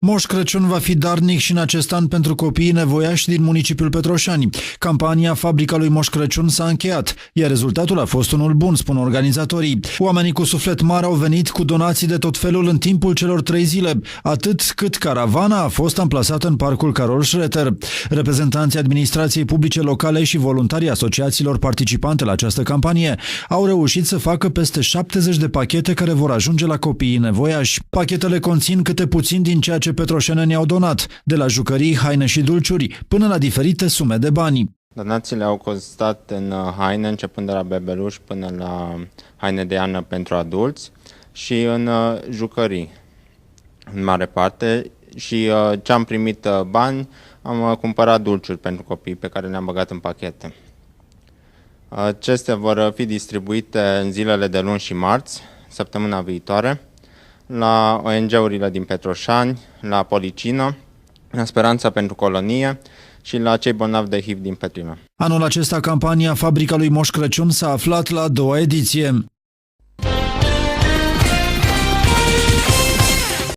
Moș Crăciun va fi darnic și în acest an pentru copiii nevoiași din municipiul Petroșani. Campania Fabrica lui Moș Crăciun s-a încheiat, iar rezultatul a fost unul bun, spun organizatorii. Oamenii cu suflet mare au venit cu donații de tot felul în timpul celor 3 zile, atât cât caravana a fost amplasată în parcul Carol Schroeter. Reprezentanții administrației publice locale și voluntarii asociațiilor participante la această campanie au reușit să facă peste 70 de pachete care vor ajunge la copiii nevoiași. Pachetele conțin câte puțin din ceea ce petroșenenii au donat, de la jucării, haine și dulciuri, până la diferite sume de bani. Donațiile au constat în haine, începând de la bebeluși până la haine de iarnă pentru adulți și în jucării, în mare parte. Și ce am primit bani, am cumpărat dulciuri pentru copii pe care le-am băgat în pachete. Acestea vor fi distribuite în zilele de luni și marți, săptămâna viitoare, la ONG-urile din Petroșani, la Policină, la Speranța pentru Colonie și la cei bolnavi de HIV din Petrime. Anul acesta, campania Fabrica lui Moș Crăciun s-a aflat la a 2-a ediție.